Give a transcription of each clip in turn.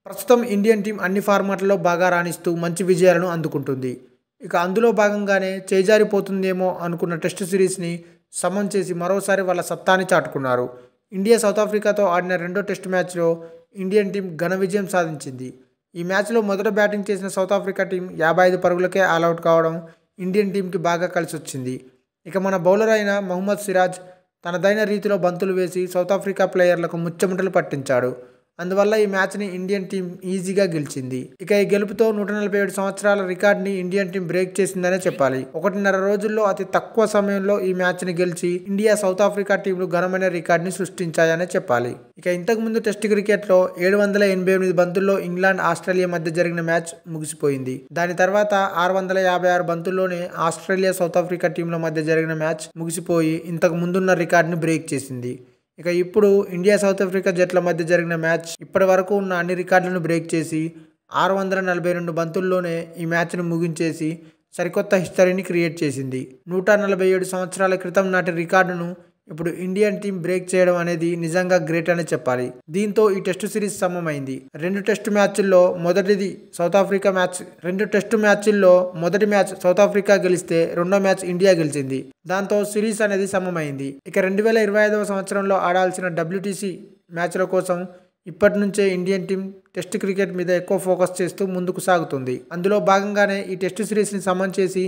ప్రస్తుతం Indian team అన్ని ఫార్మాట్లలో బాగా రాణిస్తూ మంచి విజయాలను అందుకుంటుంది. ఇక అందులో భాగంగానే చేజారిపోతుందేమో అనుకున్న టెస్ట్ సిరీస్ని సమన్ చేసి మరోసారి వాళ్ళ సత్తాని చాటుకున్నారు. ఇండియా సౌత్ ఆఫ్రికాతో ఆడిన రెండో టెస్ట్ మ్యాచ్లో ఇండియన్ టీం ఘన విజయం సాధించింది. ఈ మ్యాచ్లో మొదట బ్యాటింగ్ చేసిన సౌత్ ఆఫ్రికా టీం 55 పరుగులకే ఆల్అవుట్ కావడం ఇండియన్ టీంకి బాగా కలిసొచ్చింది. ఇక మన బౌలర్ అయిన మహమ్మద్ సిరాజ్ తనదైన రీతిలో బంతులు వేసి సౌత్ ఆఫ్రికా ప్లేయర్లకు ముచ్చెమటలు పట్టించాడు. అందువల్ల ఈ మ్యాచ్ని ఇండియన్ టీం ఈజీగా గెలిచింది. ఇక ఈ గెలుపుతో 147 సంవత్సరాల రికార్డ్ని ఇండియన్ టీం బ్రేక్ చేసిందనే చెప్పాలి. 1.5 రోజుల్లో అతి తక్కువ సమయంలో ఈ మ్యాచ్ని గెలిచి ఇండియా సౌత్ ఆఫ్రికా టీంలు ఘనమైన రికార్డ్ని సృష్టించాయనే చెప్పాలి. ఇక ఇంతకుముందు టెస్ట్ క్రికెట్లో 788 బంతుల్లో ఇంగ్లాండ్ ఆస్ట్రేలియా మధ్య జరిగిన మ్యాచ్ ముగిసిపోయింది. దాని తర్వాత 656 బంతుల్లోనే ఆస్ట్రేలియా సౌత్ ఆఫ్రికా టీంల మధ్య జరిగిన మ్యాచ్ ముగిసిపోయి ఇంతకు ముందున్న రికార్డ్ని బ్రేక్ చేసింది. ఇక ఇప్పుడు ఇండియా సౌత్ ఆఫ్రికా జట్ల మధ్య జరిగిన మ్యాచ్ ఇప్పటి వరకు ఉన్న అన్ని రికార్డులను బ్రేక్ చేసి 642 బంతుల్లోనే ఈ మ్యాచ్ను ముగించేసి సరికొత్త హిస్టరీని క్రియేట్ చేసింది. 147 సంవత్సరాల క్రితం నాటి రికార్డును ఇప్పుడు ఇండియన్ టీం బ్రేక్ చేయడం అనేది నిజంగా గ్రేట్ అనే చెప్పాలి. దీంతో ఈ టెస్ట్ సిరీస్ సమమైంది. రెండు టెస్ట్ మ్యాచ్ల్లో మొదటి మ్యాచ్ సౌత్ ఆఫ్రికా గెలిస్తే రెండో మ్యాచ్ ఇండియా గెలిచింది. దాంతో సిరీస్ అనేది సమమైంది. ఇక 2025వ సంవత్సరంలో ఆడాల్సిన WTC మ్యాచ్ల కోసం ఇప్పటి నుంచే ఇండియన్ టీం టెస్ట్ క్రికెట్ మీద ఎక్కువ ఫోకస్ చేస్తూ ముందుకు సాగుతుంది. అందులో భాగంగానే ఈ టెస్ట్ సిరీస్ని సమన్ చేసి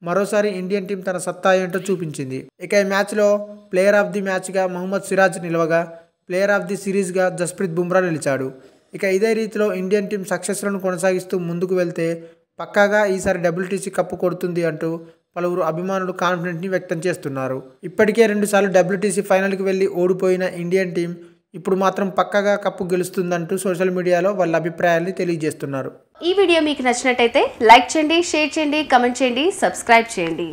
మరోసారి ఇండియన్ టీం తన సత్తా ఏంటో చూపించింది. ఇక ఈ మ్యాచ్లో ప్లేయర్ ఆఫ్ ది మ్యాచ్గా మహమ్మద్ సిరాజ్ నిలవగా ప్లేయర్ ఆఫ్ ది సిరీస్గా జస్ప్రీత్ బుమ్రా నిలిచాడు. ఇక ఇదే రీతిలో ఇండియన్ టీం సక్సెస్లను కొనసాగిస్తూ ముందుకు వెళ్తే పక్కాగా ఈసారి WTC కప్పు కొడుతుంది అంటూ పలువురు అభిమానులు కాన్ఫిడెంట్ని వ్యక్తం చేస్తున్నారు. ఇప్పటికే 2 సార్లు WTC ఫైనల్కి వెళ్ళి ఓడిపోయిన ఇండియన్ టీం ఇప్పుడు మాత్రం పక్కాగా కప్పు గెలుస్తుందంటూ సోషల్ మీడియాలో వాళ్ళ అభిప్రాయాల్ని తెలియజేస్తున్నారు. ఈ వీడియో మీకు నచ్చినట్టయితే లైక్ చేయండి, షేర్ చేయండి, కమెంట్ చేయండి, సబ్స్క్రైబ్ చేయండి.